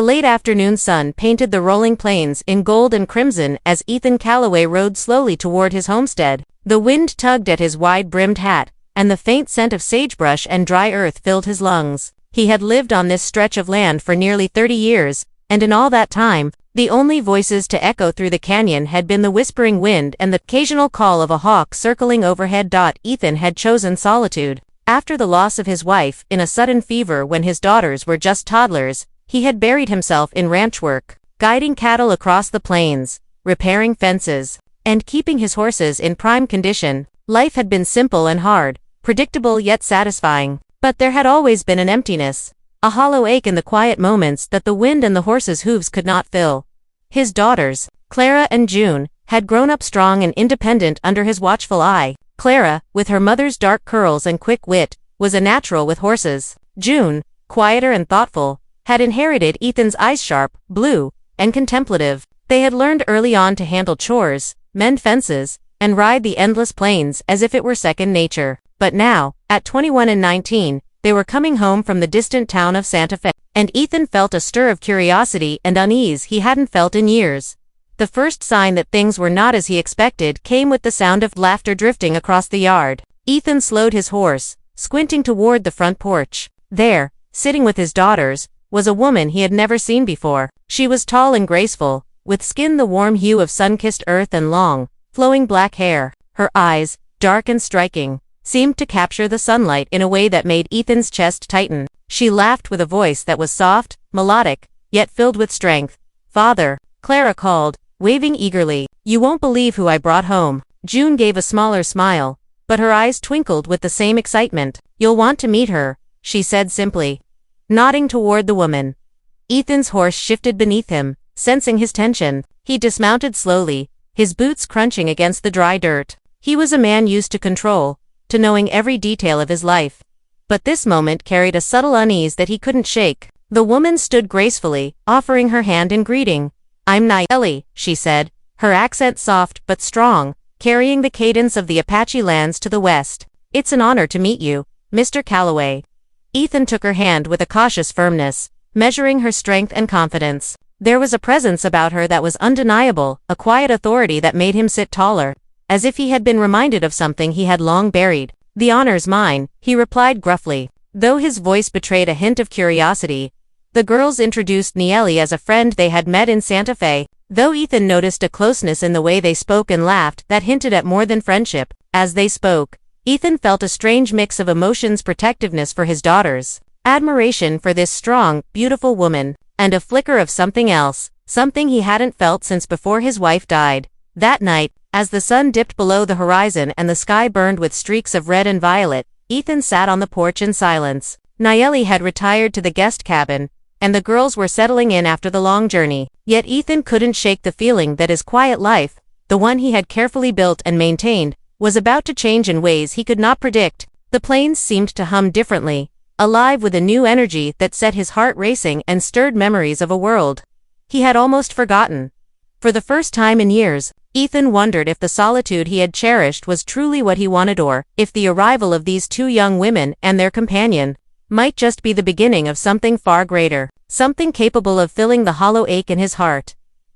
The late afternoon sun painted the rolling plains in gold and crimson as Ethan Calloway rode slowly toward his homestead. The wind tugged at his wide-brimmed hat, and the faint scent of sagebrush and dry earth filled his lungs. He had lived on this stretch of land for nearly 30 years, and in all that time, the only voices to echo through the canyon had been the whispering wind and the occasional call of a hawk circling overhead. Ethan had chosen solitude. After the loss of his wife in a sudden fever when his daughters were just toddlers, he had buried himself in ranch work, guiding cattle across the plains, repairing fences, and keeping his horses in prime condition. Life had been simple and hard, predictable yet satisfying. But there had always been an emptiness, a hollow ache in the quiet moments that the wind and the horses' hooves could not fill. His daughters, Clara and June, had grown up strong and independent under his watchful eye. Clara, with her mother's dark curls and quick wit, was a natural with horses. June, quieter and thoughtful, had inherited Ethan's eyes, sharp, blue, and contemplative. They had learned early on to handle chores, mend fences, and ride the endless plains as if it were second nature. But now, at 21 and 19, they were coming home from the distant town of Santa Fe, and Ethan felt a stir of curiosity and unease he hadn't felt in years. The first sign that things were not as he expected came with the sound of laughter drifting across the yard. Ethan slowed his horse, squinting toward the front porch. There, sitting with his daughters, was a woman he had never seen before. She was tall and graceful, with skin the warm hue of sun-kissed earth and long, flowing black hair. Her eyes, dark and striking, seemed to capture the sunlight in a way that made Ethan's chest tighten. She laughed with a voice that was soft, melodic, yet filled with strength. "Father," Clara called, waving eagerly. "You won't believe who I brought home." June gave a smaller smile, but her eyes twinkled with the same excitement. "You'll want to meet her," she said simply, nodding toward the woman. Ethan's horse shifted beneath him, sensing his tension. He dismounted slowly, his boots crunching against the dry dirt. He was a man used to control, to knowing every detail of his life. But this moment carried a subtle unease that he couldn't shake. The woman stood gracefully, offering her hand in greeting. "I'm Niele," she said, her accent soft but strong, carrying the cadence of the Apache lands to the west. "It's an honor to meet you, Mr. Calloway." Ethan took her hand with a cautious firmness, measuring her strength and confidence. There was a presence about her that was undeniable, a quiet authority that made him sit taller, as if he had been reminded of something he had long buried. "The honor's mine," he replied gruffly. Though his voice betrayed a hint of curiosity, the girls introduced Niele as a friend they had met in Santa Fe, though Ethan noticed a closeness in the way they spoke and laughed that hinted at more than friendship. As they spoke, Ethan felt a strange mix of emotions: protectiveness for his daughters, admiration for this strong, beautiful woman, and a flicker of something else, something he hadn't felt since before his wife died. That night, as the sun dipped below the horizon and the sky burned with streaks of red and violet, Ethan sat on the porch in silence. Niele had retired to the guest cabin, and the girls were settling in after the long journey. Yet Ethan couldn't shake the feeling that his quiet life, the one he had carefully built and maintained, was about to change in ways he could not predict. The plains seemed to hum differently, alive with a new energy that set his heart racing and stirred memories of a world he had almost forgotten. For the first time in years, Ethan wondered if the solitude he had cherished was truly what he wanted, or if the arrival of these two young women and their companion might just be the beginning of something far greater, something capable of filling the hollow ache in his heart.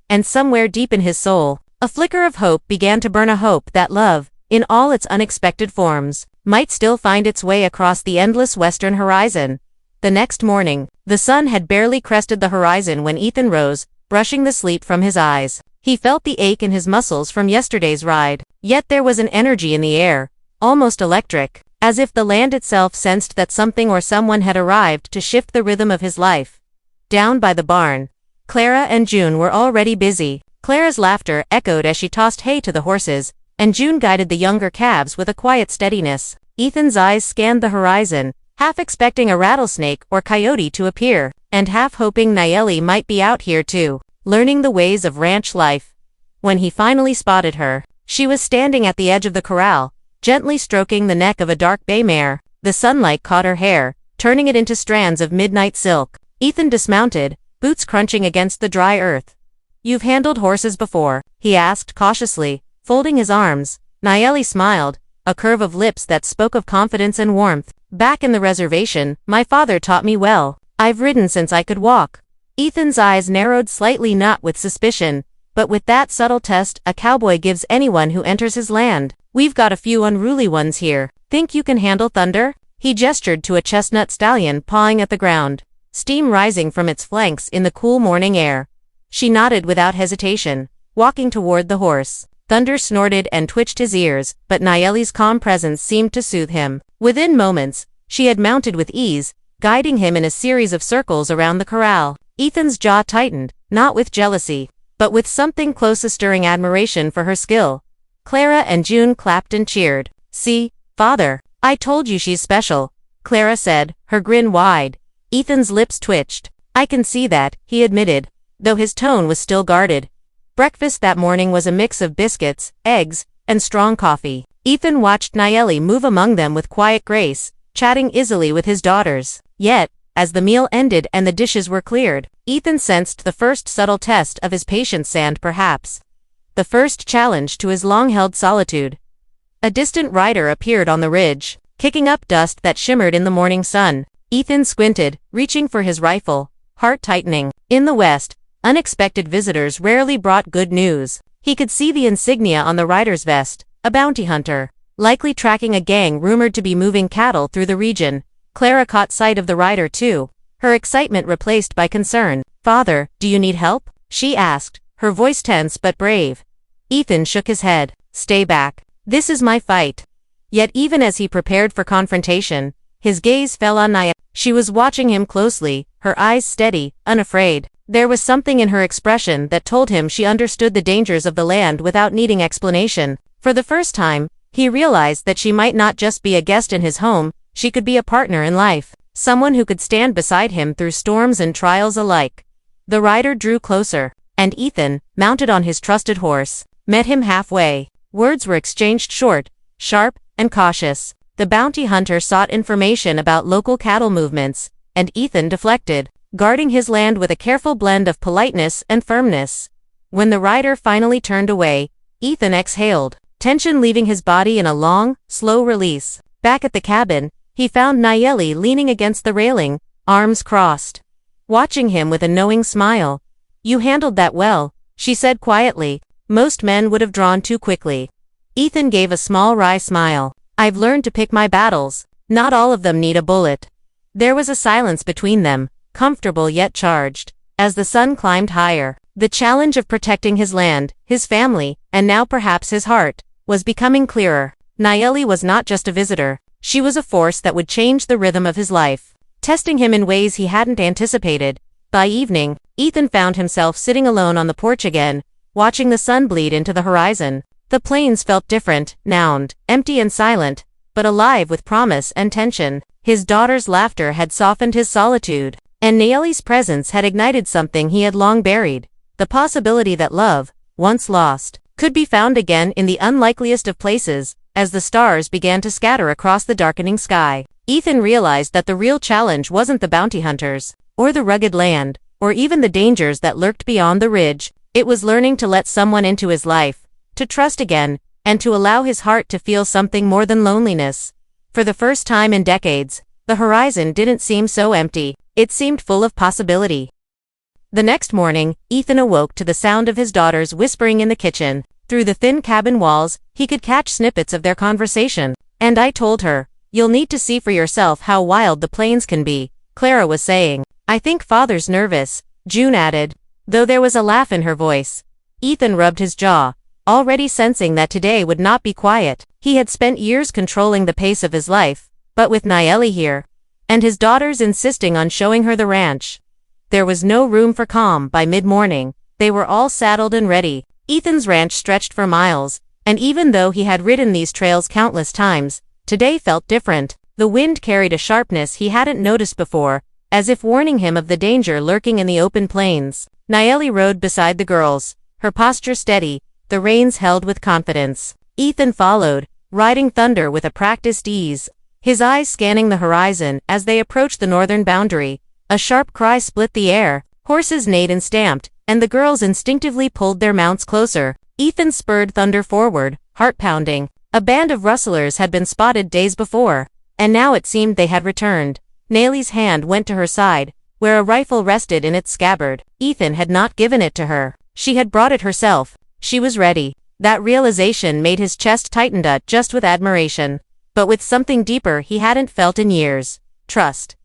And somewhere deep in his soul, a flicker of hope began to burn, a hope that love, in all its unexpected forms, might still find its way across the endless western horizon. The next morning, the sun had barely crested the horizon when Ethan rose, brushing the sleep from his eyes. He felt the ache in his muscles from yesterday's ride, yet there was an energy in the air, almost electric, as if the land itself sensed that something or someone had arrived to shift the rhythm of his life. Down by the barn, Clara and June were already busy. Clara's laughter echoed as she tossed hay to the horses, and June guided the younger calves with a quiet steadiness. Ethan's eyes scanned the horizon, half expecting a rattlesnake or coyote to appear, and half hoping Niele might be out here too, learning the ways of ranch life. When he finally spotted her, she was standing at the edge of the corral, gently stroking the neck of a dark bay mare. The sunlight caught her hair, turning it into strands of midnight silk. Ethan dismounted, boots crunching against the dry earth. "You've handled horses before?" he asked cautiously, folding his arms. Niele smiled, a curve of lips that spoke of confidence and warmth. "Back in the reservation, my father taught me well. I've ridden since I could walk." Ethan's eyes narrowed slightly, not with suspicion, but with that subtle test a cowboy gives anyone who enters his land. We've got a few unruly ones here. Think you can handle thunder? He gestured to a chestnut stallion pawing at the ground, steam rising from its flanks in the cool morning air. She nodded without hesitation, walking toward the horse. Thunder snorted and twitched his ears, but Nayeli's calm presence seemed to soothe him. Within moments, she had mounted with ease, guiding him in a series of circles around the corral. Ethan's jaw tightened, not with jealousy, but with something close to stirring admiration for her skill. Clara and June clapped and cheered. "See, Father, I told you she's special," Clara said, her grin wide. Ethan's lips twitched. "I can see that," he admitted, though his tone was still guarded. Breakfast that morning was a mix of biscuits, eggs, and strong coffee. Ethan watched Nayeli move among them with quiet grace, chatting easily with his daughters. Yet, as the meal ended and the dishes were cleared, Ethan sensed the first subtle test of his patience and perhaps the first challenge to his long-held solitude. A distant rider appeared on the ridge, kicking up dust that shimmered in the morning sun. Ethan squinted, reaching for his rifle, heart tightening. In the west, unexpected visitors rarely brought good news. He could see the insignia on the rider's vest, a bounty hunter, likely tracking a gang rumored to be moving cattle through the region. Clara caught sight of the rider too, her excitement replaced by concern. "Father, do you need help?" she asked, her voice tense but brave. Ethan shook his head. "Stay back. This is my fight." Yet even as he prepared for confrontation, his gaze fell on Naya. She was watching him closely, her eyes steady, unafraid. There was something in her expression that told him she understood the dangers of the land without needing explanation. For the first time, he realized that she might not just be a guest in his home, she could be a partner in life, someone who could stand beside him through storms and trials alike. The rider drew closer, and Ethan, mounted on his trusted horse, met him halfway. Words were exchanged short, sharp, and cautious. The bounty hunter sought information about local cattle movements, and Ethan deflected, guarding his land with a careful blend of politeness and firmness. When the rider finally turned away, Ethan exhaled, tension leaving his body in a long, slow release. Back at the cabin, he found Nayeli leaning against the railing, arms crossed, watching him with a knowing smile. "You handled that well," she said quietly. "Most men would have drawn too quickly." Ethan gave a small wry smile. "I've learned to pick my battles. Not all of them need a bullet." There was a silence between them, comfortable yet charged. As the sun climbed higher, the challenge of protecting his land, his family, and now perhaps his heart, was becoming clearer. Nayeli was not just a visitor. She was a force that would change the rhythm of his life, testing him in ways he hadn't anticipated. By evening, Ethan found himself sitting alone on the porch again, watching the sun bleed into the horizon. The plains felt different, now, empty and silent, but alive with promise and tension. His daughter's laughter had softened his solitude, and Nayeli's presence had ignited something he had long buried, the possibility that love, once lost, could be found again in the unlikeliest of places. As the stars began to scatter across the darkening sky, Ethan realized that the real challenge wasn't the bounty hunters, or the rugged land, or even the dangers that lurked beyond the ridge. It was learning to let someone into his life, to trust again, and to allow his heart to feel something more than loneliness. For the first time in decades, the horizon didn't seem so empty, it seemed full of possibility. The next morning, Ethan awoke to the sound of his daughters whispering in the kitchen. Through the thin cabin walls, he could catch snippets of their conversation. "And I told her, you'll need to see for yourself how wild the plains can be," Clara was saying. "I think Father's nervous," June added, though there was a laugh in her voice. Ethan rubbed his jaw, already sensing that today would not be quiet. He had spent years controlling the pace of his life, but with Nayeli here, and his daughters insisting on showing her the ranch, there was no room for calm. By mid-morning, they were all saddled and ready. Ethan's ranch stretched for miles, and even though he had ridden these trails countless times, today felt different. The wind carried a sharpness he hadn't noticed before, as if warning him of the danger lurking in the open plains. Nayeli rode beside the girls, her posture steady, the reins held with confidence. Ethan followed, riding Thunder with a practiced ease, his eyes scanning the horizon as they approached the northern boundary. A sharp cry split the air, horses neighed and stamped, and the girls instinctively pulled their mounts closer. Ethan spurred Thunder forward, heart pounding. A band of rustlers had been spotted days before, and now it seemed they had returned. Nayeli's hand went to her side, where a rifle rested in its scabbard. Ethan had not given it to her. She had brought it herself. She was ready. That realization made his chest tighten just with admiration, but with something deeper he hadn't felt in years: trust.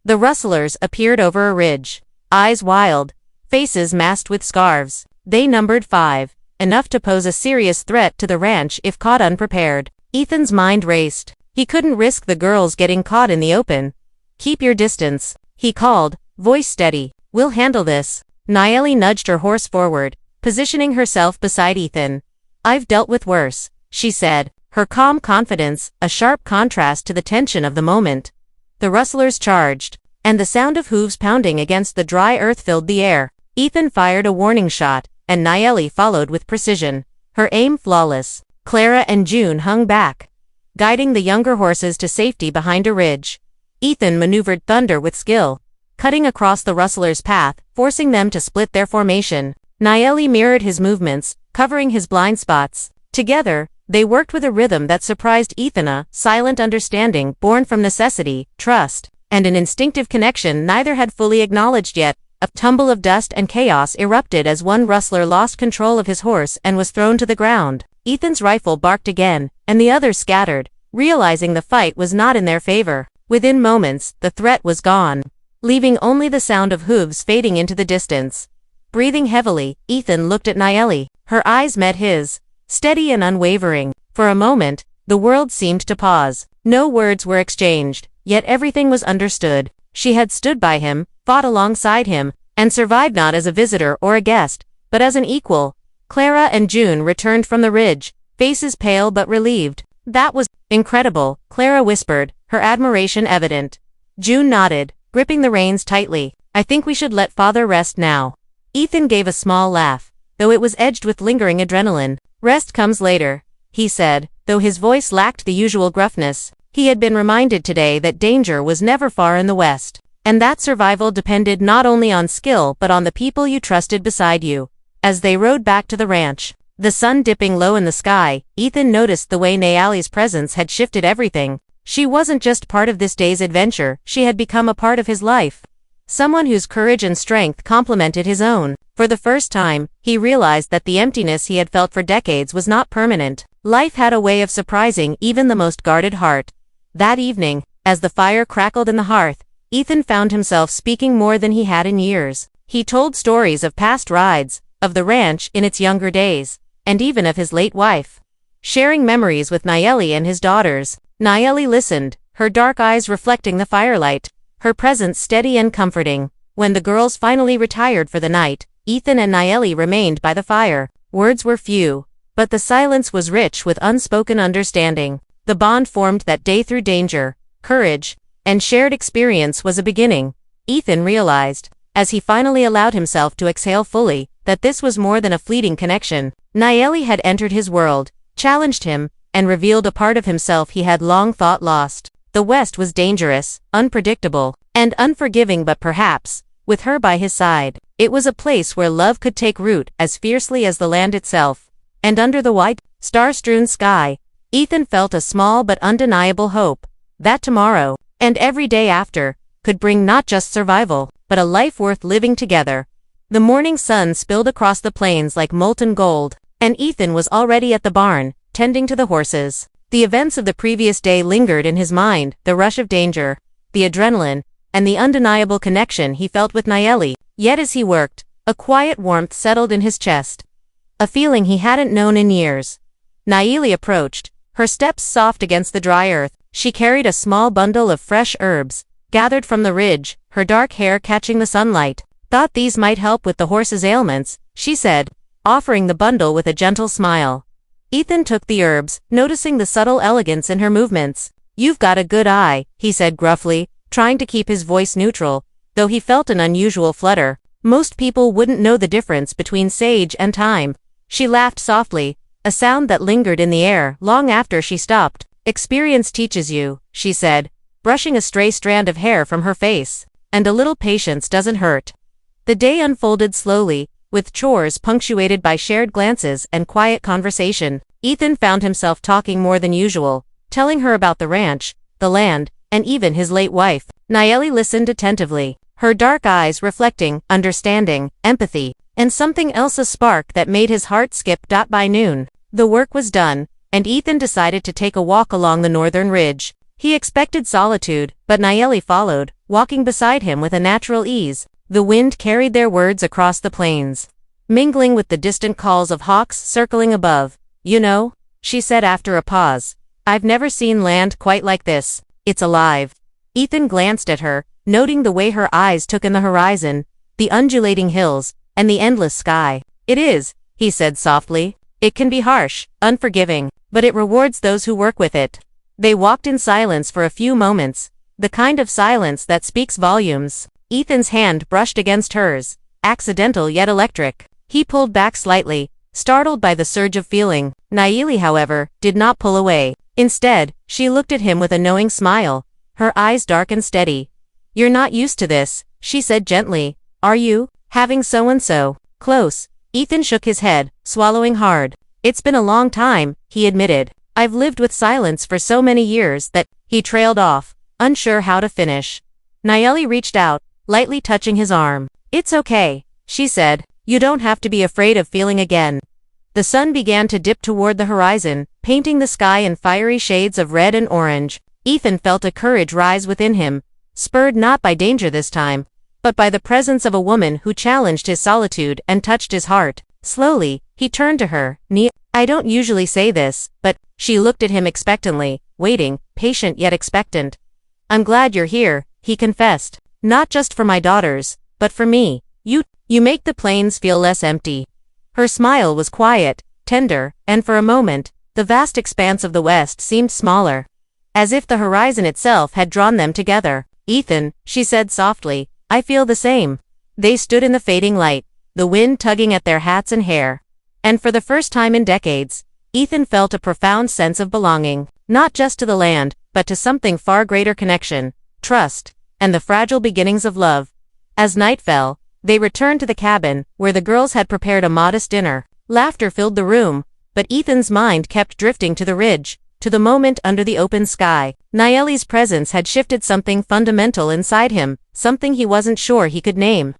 The rustlers appeared over a ridge, eyes wild, faces masked with scarves. They numbered 5, enough to pose a serious threat to the ranch if caught unprepared. Ethan's mind raced. He couldn't risk the girls getting caught in the open. "Keep your distance," he called, voice steady. "We'll handle this." Nayeli nudged her horse forward, positioning herself beside Ethan. "I've dealt with worse," she said, her calm confidence a sharp contrast to the tension of the moment. The rustlers charged, and the sound of hooves pounding against the dry earth filled the air. Ethan fired a warning shot, and Nayeli followed with precision, her aim flawless. Clara and June hung back, guiding the younger horses to safety behind a ridge. Ethan maneuvered Thunder with skill, cutting across the rustlers' path, forcing them to split their formation. Nayeli mirrored his movements, covering his blind spots. Together, they worked with a rhythm that surprised Ethan, a silent understanding born from necessity, trust, and an instinctive connection neither had fully acknowledged yet. A tumble of dust and chaos erupted as one rustler lost control of his horse and was thrown to the ground. Ethan's rifle barked again, and the others scattered, realizing the fight was not in their favor. Within moments, the threat was gone, leaving only the sound of hooves fading into the distance. Breathing heavily, Ethan looked at Nayeli. Her eyes met his, steady and unwavering. For a moment, the world seemed to pause. No words were exchanged, yet everything was understood. She had stood by him, fought alongside him, and survived not as a visitor or a guest, but as an equal. Clara and June returned from the ridge, faces pale but relieved. "That was incredible," Clara whispered, her admiration evident. June nodded, gripping the reins tightly. "I think we should let Father rest now." Ethan gave a small laugh, though it was edged with lingering adrenaline. "Rest comes later," he said, though his voice lacked the usual gruffness. He had been reminded today that danger was never far in the West, and that survival depended not only on skill but on the people you trusted beside you. As they rode back to the ranch, the sun dipping low in the sky, Ethan noticed the way Nayeli's presence had shifted everything. She wasn't just part of this day's adventure, she had become a part of his life. Someone whose courage and strength complemented his own. For the first time, he realized that the emptiness he had felt for decades was not permanent. Life had a way of surprising even the most guarded heart. That evening, as the fire crackled in the hearth, Ethan found himself speaking more than he had in years. He told stories of past rides, of the ranch in its younger days, and even of his late wife. Sharing memories with Nayeli and his daughters, Nayeli listened, her dark eyes reflecting the firelight, her presence steady and comforting. When the girls finally retired for the night, Ethan and Nayeli remained by the fire. Words were few, but the silence was rich with unspoken understanding. The bond formed that day through danger, courage, and shared experience was a beginning. Ethan realized, as he finally allowed himself to exhale fully, that this was more than a fleeting connection. Nayeli had entered his world, challenged him, and revealed a part of himself he had long thought lost. The West was dangerous, unpredictable, and unforgiving, but perhaps, with her by his side, it was a place where love could take root as fiercely as the land itself. And under the white, star-strewn sky, Ethan felt a small but undeniable hope that tomorrow, and every day after, could bring not just survival, but a life worth living together. The morning sun spilled across the plains like molten gold, and Ethan was already at the barn, tending to the horses. The events of the previous day lingered in his mind, the rush of danger, the adrenaline, and the undeniable connection he felt with Nayeli. Yet as he worked, a quiet warmth settled in his chest, a feeling he hadn't known in years. Nayeli approached, her steps soft against the dry earth. She carried a small bundle of fresh herbs, gathered from the ridge, her dark hair catching the sunlight. "Thought these might help with the horse's ailments," she said, offering the bundle with a gentle smile. Ethan took the herbs, noticing the subtle elegance in her movements. "You've got a good eye," he said gruffly, trying to keep his voice neutral, though he felt an unusual flutter. Most people wouldn't know the difference between sage and thyme. She laughed softly, a sound that lingered in the air long after she stopped. "Experience teaches you," she said, brushing a stray strand of hair from her face. "And a little patience doesn't hurt." The day unfolded slowly, with chores punctuated by shared glances and quiet conversation. Ethan found himself talking more than usual, telling her about the ranch, the land, and even his late wife. Nayeli listened attentively, her dark eyes reflecting understanding, empathy, and something else, a spark that made his heart skip. By noon, the work was done, and Ethan decided to take a walk along the northern ridge. He expected solitude, but Nayeli followed, walking beside him with a natural ease. The wind carried their words across the plains, mingling with the distant calls of hawks circling above. You know, she said after a pause, I've never seen land quite like this. It's alive. Ethan glanced at her, noting the way her eyes took in the horizon, the undulating hills, and the endless sky. It is, he said softly. It can be harsh, unforgiving, but it rewards those who work with it. They walked in silence for a few moments, the kind of silence that speaks volumes. Ethan's hand brushed against hers, accidental yet electric. He pulled back slightly, startled by the surge of feeling. Nayeli, however, did not pull away. Instead, she looked at him with a knowing smile, her eyes dark and steady. You're not used to this, she said gently, are you? Having so-and-so close. Ethan shook his head, swallowing hard. It's been a long time, he admitted. I've lived with silence for so many years that, he trailed off, unsure how to finish. Nayeli reached out, lightly touching his arm. It's okay, she said. You don't have to be afraid of feeling again. The sun began to dip toward the horizon, painting the sky in fiery shades of red and orange. Ethan felt a courage rise within him, spurred not by danger this time, but by the presence of a woman who challenged his solitude and touched his heart. Slowly, he turned to her. I don't usually say this, but, she looked at him expectantly, waiting, patient yet expectant. I'm glad you're here, he confessed. Not just for my daughters, but for me. You make the plains feel less empty. Her smile was quiet, tender, and for a moment, the vast expanse of the west seemed smaller. As if the horizon itself had drawn them together. Ethan, she said softly, I feel the same. They stood in the fading light, the wind tugging at their hats and hair. And for the first time in decades, Ethan felt a profound sense of belonging, not just to the land, but to something far greater: connection, trust, and the fragile beginnings of love. As night fell, they returned to the cabin, where the girls had prepared a modest dinner. Laughter filled the room, but Ethan's mind kept drifting to the ridge, to the moment under the open sky. Nayeli's presence had shifted something fundamental inside him, something he wasn't sure he could name,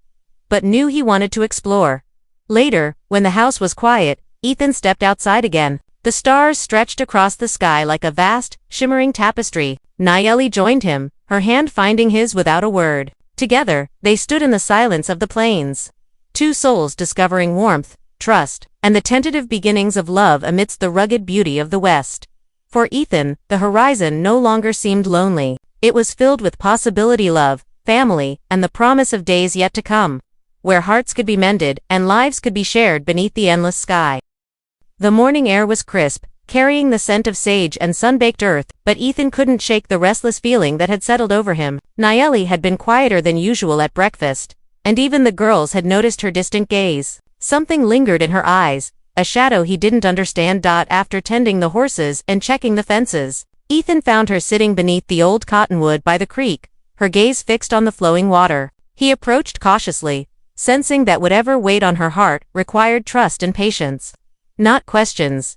but knew he wanted to explore. Later, when the house was quiet, Ethan stepped outside again. The stars stretched across the sky like a vast, shimmering tapestry. Nayeli joined him, her hand finding his without a word. Together, they stood in the silence of the plains. Two souls discovering warmth, trust, and the tentative beginnings of love amidst the rugged beauty of the West. For Ethan, the horizon no longer seemed lonely. It was filled with possibility, love, family, and the promise of days yet to come, where hearts could be mended and lives could be shared beneath the endless sky. The morning air was crisp, carrying the scent of sage and sun-baked earth, but Ethan couldn't shake the restless feeling that had settled over him. Nayeli had been quieter than usual at breakfast, and even the girls had noticed her distant gaze. Something lingered in her eyes, a shadow he didn't understand. After tending the horses and checking the fences, Ethan found her sitting beneath the old cottonwood by the creek, her gaze fixed on the flowing water. He approached cautiously, sensing that whatever weighed on her heart required trust and patience, not questions.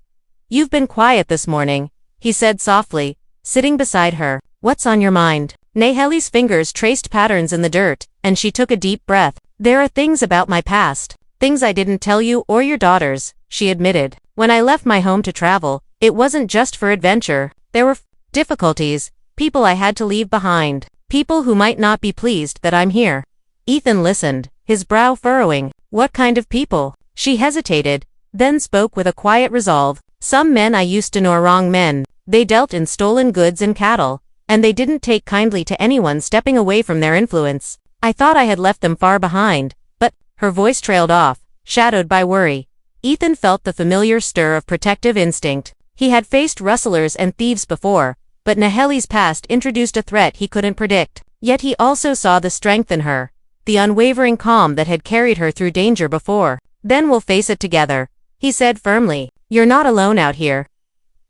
You've been quiet this morning, he said softly, sitting beside her. What's on your mind? Nayeli's fingers traced patterns in the dirt, and she took a deep breath. There are things about my past, things I didn't tell you or your daughters, she admitted. When I left my home to travel, it wasn't just for adventure. There were difficulties, people I had to leave behind, people who might not be pleased that I'm here. Ethan listened, his brow furrowing. What kind of people? She hesitated, then spoke with a quiet resolve. Some men I used to know are wrong men. They dealt in stolen goods and cattle, and they didn't take kindly to anyone stepping away from their influence. I thought I had left them far behind, but, her voice trailed off, shadowed by worry. Ethan felt the familiar stir of protective instinct. He had faced rustlers and thieves before, but Nayeli's past introduced a threat he couldn't predict. Yet he also saw the strength in her, the unwavering calm that had carried her through danger before. Then we'll face it together, he said firmly. You're not alone out here.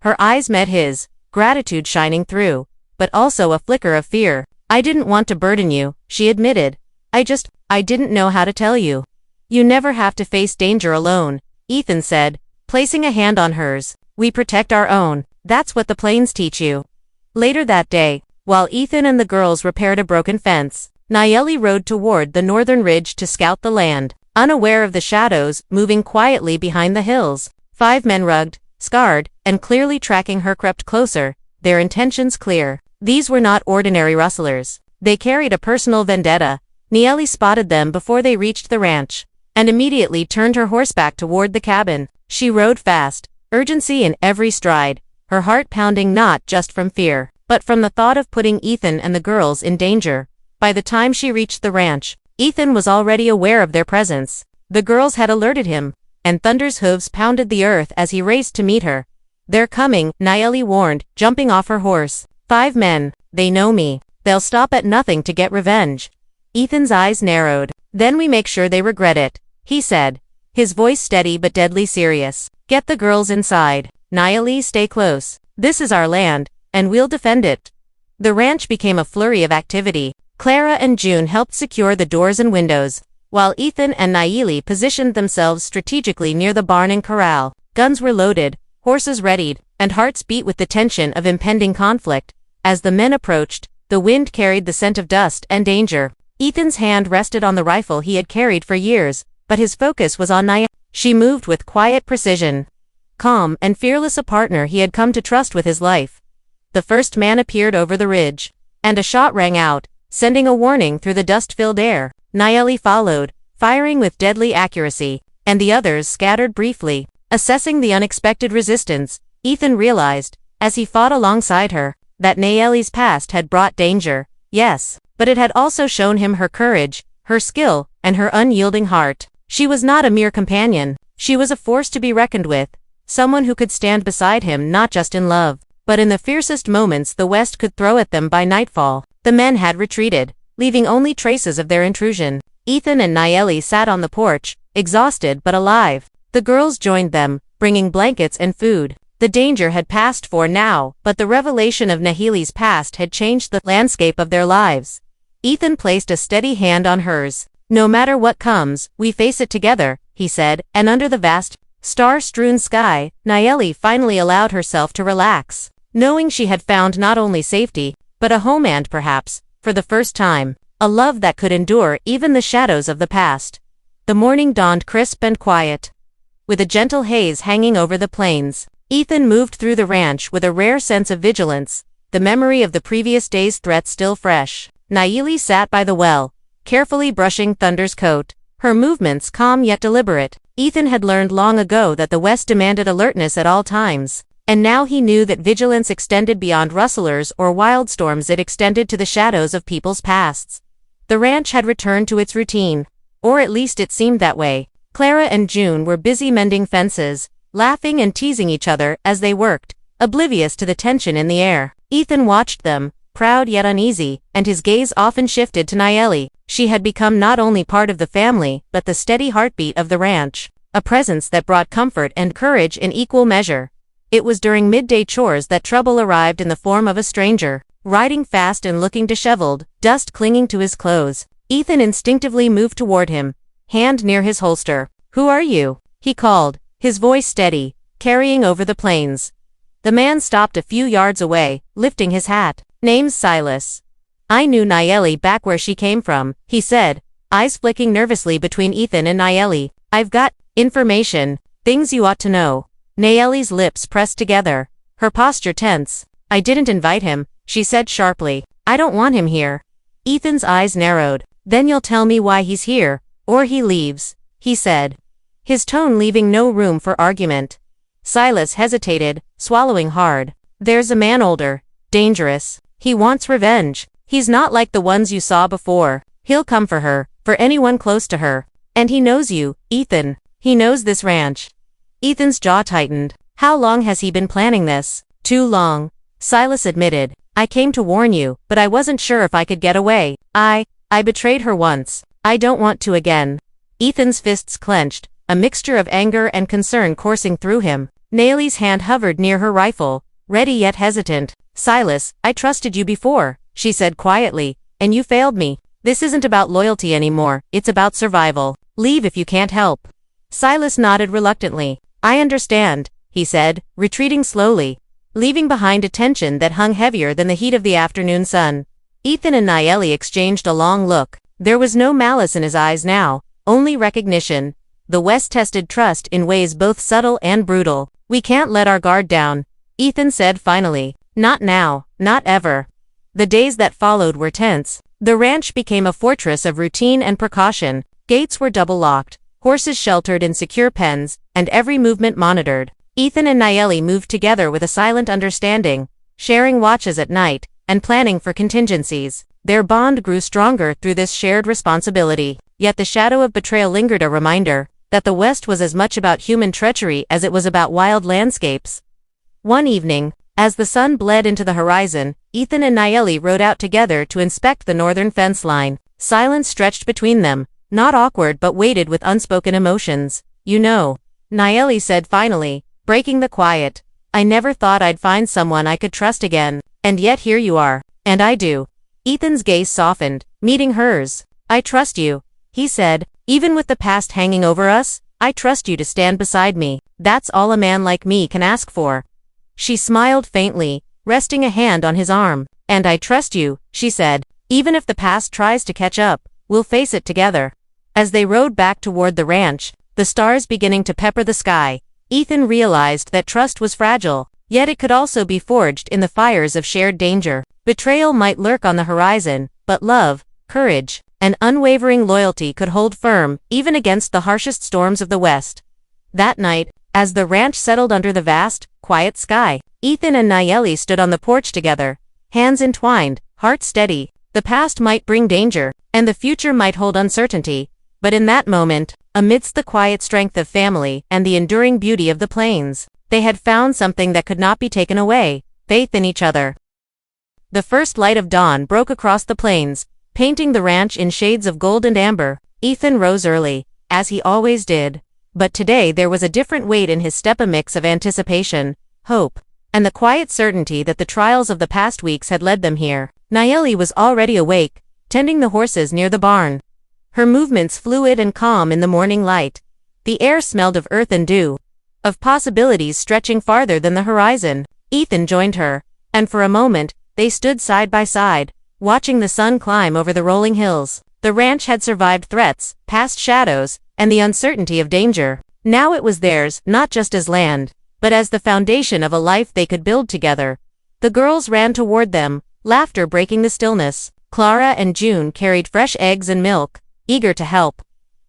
Her eyes met his, gratitude shining through, but also a flicker of fear. I didn't want to burden you, she admitted. I didn't know how to tell you. You never have to face danger alone, Ethan said, placing a hand on hers. We protect our own. That's what the plains teach you. Later that day, while Ethan and the girls repaired a broken fence, Nayeli rode toward the northern ridge to scout the land, unaware of the shadows moving quietly behind the hills. 5 men rugged, scarred, and clearly tracking her crept closer, their intentions clear. These were not ordinary rustlers. They carried a personal vendetta. Nayeli spotted them before they reached the ranch, and immediately turned her horseback toward the cabin. She rode fast, urgency in every stride, her heart pounding not just from fear, but from the thought of putting Ethan and the girls in danger. By the time she reached the ranch, Ethan was already aware of their presence. The girls had alerted him, and Thunder's hooves pounded the earth as he raced to meet her. "They're coming," Nayeli warned, jumping off her horse. 5 men, they know me. They'll stop at nothing to get revenge. Ethan's eyes narrowed. "Then we make sure they regret it," he said, his voice steady but deadly serious. "Get the girls inside. Nayeli, stay close. This is our land, and we'll defend it." The ranch became a flurry of activity. Clara and June helped secure the doors and windows, while Ethan and Nayeli positioned themselves strategically near the barn and corral. Guns were loaded, horses readied, and hearts beat with the tension of impending conflict. As the men approached, the wind carried the scent of dust and danger. Ethan's hand rested on the rifle he had carried for years, but his focus was on Nayeli. She moved with quiet precision, calm and fearless, a partner he had come to trust with his life. The first man appeared over the ridge, and a shot rang out, sending a warning through the dust-filled air. Nayeli followed, firing with deadly accuracy, and the others scattered briefly. Assessing the unexpected resistance, Ethan realized, as he fought alongside her, that Nayeli's past had brought danger, yes, but it had also shown him her courage, her skill, and her unyielding heart. She was not a mere companion. She was a force to be reckoned with, someone who could stand beside him not just in love, but in the fiercest moments the West could throw at them. By nightfall, the men had retreated, leaving only traces of their intrusion. Ethan and Nayeli sat on the porch, exhausted but alive. The girls joined them, bringing blankets and food. The danger had passed for now, but the revelation of Nayeli's past had changed the landscape of their lives. Ethan placed a steady hand on hers. "No matter what comes, we face it together," he said, and under the vast, star-strewn sky, Nayeli finally allowed herself to relax, knowing she had found not only safety, but a home and perhaps, for the first time, a love that could endure even the shadows of the past. The morning dawned crisp and quiet, with a gentle haze hanging over the plains. Ethan moved through the ranch with a rare sense of vigilance, the memory of the previous day's threat still fresh. Nayeli sat by the well, carefully brushing Thunder's coat, her movements calm yet deliberate. Ethan had learned long ago that the West demanded alertness at all times, and now he knew that vigilance extended beyond rustlers or wildstorms. It extended to the shadows of people's pasts. The ranch had returned to its routine, or at least it seemed that way. Clara and June were busy mending fences, laughing and teasing each other as they worked, oblivious to the tension in the air. Ethan watched them, proud yet uneasy, and his gaze often shifted to Nayeli. She had become not only part of the family, but the steady heartbeat of the ranch, a presence that brought comfort and courage in equal measure. It was during midday chores that trouble arrived in the form of a stranger, riding fast and looking disheveled, dust clinging to his clothes. Ethan instinctively moved toward him, hand near his holster. "Who are you?" he called, his voice steady, carrying over the plains. The man stopped a few yards away, lifting his hat. "Name's Silas." "I knew Nayeli back where she came from," he said, eyes flicking nervously between Ethan and Nayeli. "I've got information, things you ought to know." Nayeli's lips pressed together, her posture tense. "I didn't invite him," she said sharply. "I don't want him here." Ethan's eyes narrowed. "Then you'll tell me why he's here, or he leaves," he said, his tone leaving no room for argument. Silas hesitated, swallowing hard. "There's a man older, dangerous. He wants revenge. He's not like the ones you saw before. He'll come for her, for anyone close to her. And he knows you, Ethan. He knows this ranch." Ethan's jaw tightened. "How long has he been planning this?" "Too long," Silas admitted. "I came to warn you, but I wasn't sure if I could get away. I betrayed her once. I don't want to again." Ethan's fists clenched, a mixture of anger and concern coursing through him. Nayeli's hand hovered near her rifle, ready yet hesitant. "Silas, I trusted you before," she said quietly, "and you failed me. This isn't about loyalty anymore, it's about survival. Leave if you can't help." Silas nodded reluctantly. "I understand," he said, retreating slowly, leaving behind a tension that hung heavier than the heat of the afternoon sun. Ethan and Nayeli exchanged a long look. There was no malice in his eyes now, only recognition. The West tested trust in ways both subtle and brutal. "We can't let our guard down," Ethan said finally. "Not now, not ever." The days that followed were tense. The ranch became a fortress of routine and precaution. Gates were double-locked, horses sheltered in secure pens, and every movement monitored. Ethan and Nayeli moved together with a silent understanding, sharing watches at night, and planning for contingencies. Their bond grew stronger through this shared responsibility. Yet the shadow of betrayal lingered, a reminder that the West was as much about human treachery as it was about wild landscapes. One evening, as the sun bled into the horizon, Ethan and Nayeli rode out together to inspect the northern fence line. Silence stretched between them, not awkward but weighted with unspoken emotions. "You know," Nayeli said finally, breaking the quiet, "I never thought I'd find someone I could trust again. And yet here you are." "And I do." Ethan's gaze softened, meeting hers. "I trust you," he said, "even with the past hanging over us, I trust you to stand beside me. That's all a man like me can ask for." She smiled faintly, resting a hand on his arm. "And I trust you," she said, "even if the past tries to catch up, we'll face it together." As they rode back toward the ranch, the stars beginning to pepper the sky, Ethan realized that trust was fragile, yet it could also be forged in the fires of shared danger. Betrayal might lurk on the horizon, but love, courage, and unwavering loyalty could hold firm, even against the harshest storms of the West. That night, as the ranch settled under the vast, quiet sky, Ethan and Nayeli stood on the porch together, hands entwined, hearts steady. The past might bring danger, and the future might hold uncertainty, but in that moment, amidst the quiet strength of family and the enduring beauty of the plains, they had found something that could not be taken away: faith in each other. The first light of dawn broke across the plains, painting the ranch in shades of gold and amber. Ethan rose early, as he always did. But today there was a different weight in his step, a mix of anticipation, hope, and the quiet certainty that the trials of the past weeks had led them here. Nayeli was already awake, tending the horses near the barn. Her movements fluid and calm in the morning light. The air smelled of earth and dew, of possibilities stretching farther than the horizon. Ethan joined her, and for a moment, they stood side by side, watching the sun climb over the rolling hills. The ranch had survived threats, past shadows, and the uncertainty of danger. Now it was theirs, not just as land, but as the foundation of a life they could build together. The girls ran toward them, laughter breaking the stillness. Clara and June carried fresh eggs and milk, eager to help,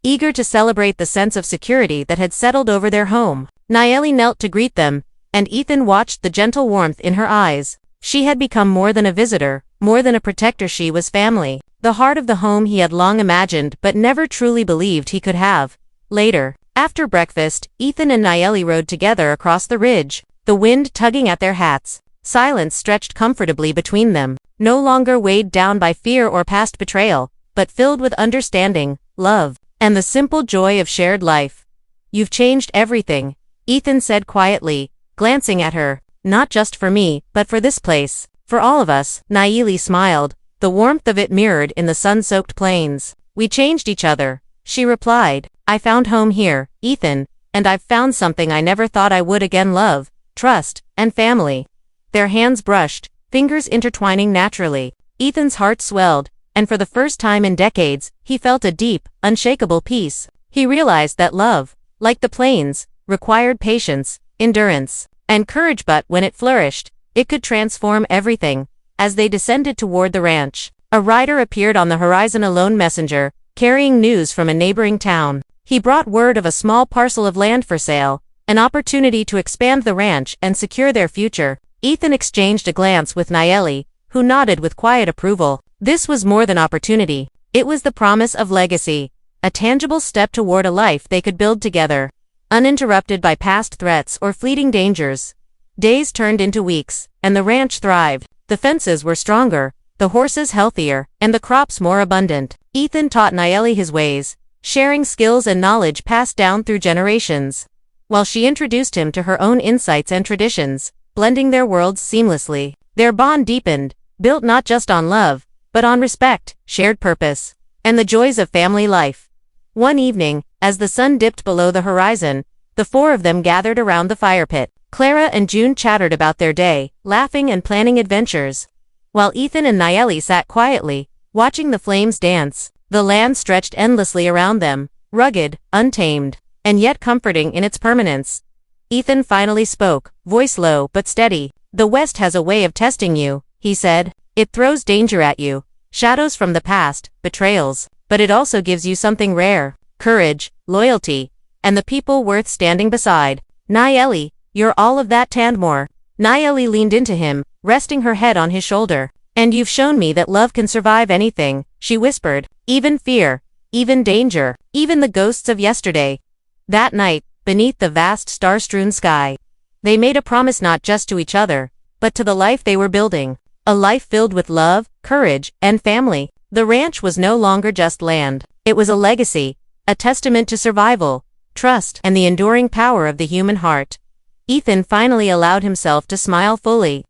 eager to celebrate the sense of security that had settled over their home. Nayeli knelt to greet them, and Ethan watched the gentle warmth in her eyes. She had become more than a visitor, more than a protector. She was family, the heart of the home he had long imagined but never truly believed he could have. Later, after breakfast, Ethan and Nayeli rode together across the ridge, the wind tugging at their hats. Silence stretched comfortably between them, no longer weighed down by fear or past betrayal, but filled with understanding, love, and the simple joy of shared life. "You've changed everything," Ethan said quietly, glancing at her. "Not just for me, but for this place, for all of us." Nayeli smiled, the warmth of it mirrored in the sun-soaked plains. "We changed each other," she replied. "I found home here, Ethan, and I've found something I never thought I would again: love, trust, and family." Their hands brushed, fingers intertwining naturally. Ethan's heart swelled, and for the first time in decades, he felt a deep, unshakable peace. He realized that love, like the plains, required patience, endurance, and courage, but when it flourished, it could transform everything. As they descended toward the ranch, a rider appeared on the horizon, a lone messenger, carrying news from a neighboring town. He brought word of a small parcel of land for sale, an opportunity to expand the ranch and secure their future. Ethan exchanged a glance with Nayeli, who nodded with quiet approval. This was more than opportunity. It was the promise of legacy, a tangible step toward a life they could build together, uninterrupted by past threats or fleeting dangers. Days turned into weeks, and the ranch thrived. The fences were stronger, the horses healthier, and the crops more abundant. Ethan taught Nayeli his ways, sharing skills and knowledge passed down through generations, while she introduced him to her own insights and traditions, blending their worlds seamlessly. Their bond deepened, built not just on love, but on respect, shared purpose, and the joys of family life. One evening, as the sun dipped below the horizon, the four of them gathered around the fire pit. Clara and June chattered about their day, laughing and planning adventures. while Ethan and Nayeli sat quietly, watching the flames dance. The land stretched endlessly around them, rugged, untamed, and yet comforting in its permanence. Ethan finally spoke, voice low but steady. "The West has a way of testing you," he said. "It throws danger at you, shadows from the past, betrayals, but it also gives you something rare, courage, loyalty, and the people worth standing beside. Nayeli, you're all of that and more." Nayeli leaned into him, resting her head on his shoulder. "And you've shown me that love can survive anything," she whispered. "Even fear, even danger, even the ghosts of yesterday." That night, beneath the vast star-strewn sky, they made a promise not just to each other, but to the life they were building. A life filled with love, courage, and family. The ranch was no longer just land. It was a legacy, a testament to survival, trust, and the enduring power of the human heart. Ethan finally allowed himself to smile fully.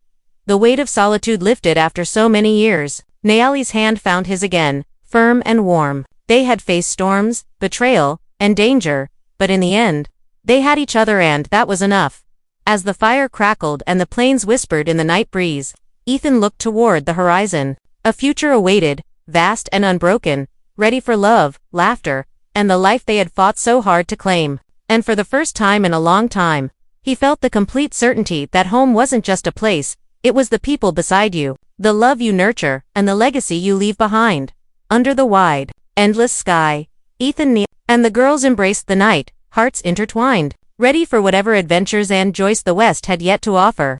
The weight of solitude lifted after so many years. Nayeli's hand found his again, firm and warm. They had faced storms, betrayal, and danger, but in the end, they had each other, and that was enough. As the fire crackled and the planes whispered in the night breeze, Ethan looked toward the horizon. A future awaited, vast and unbroken, ready for love, laughter, and the life they had fought so hard to claim. And for the first time in a long time, he felt the complete certainty that home wasn't just a place, it was the people beside you, the love you nurture, and the legacy you leave behind. Under the wide, endless sky, Ethan and the girls embraced the night, hearts intertwined, ready for whatever adventures and joys the West had yet to offer.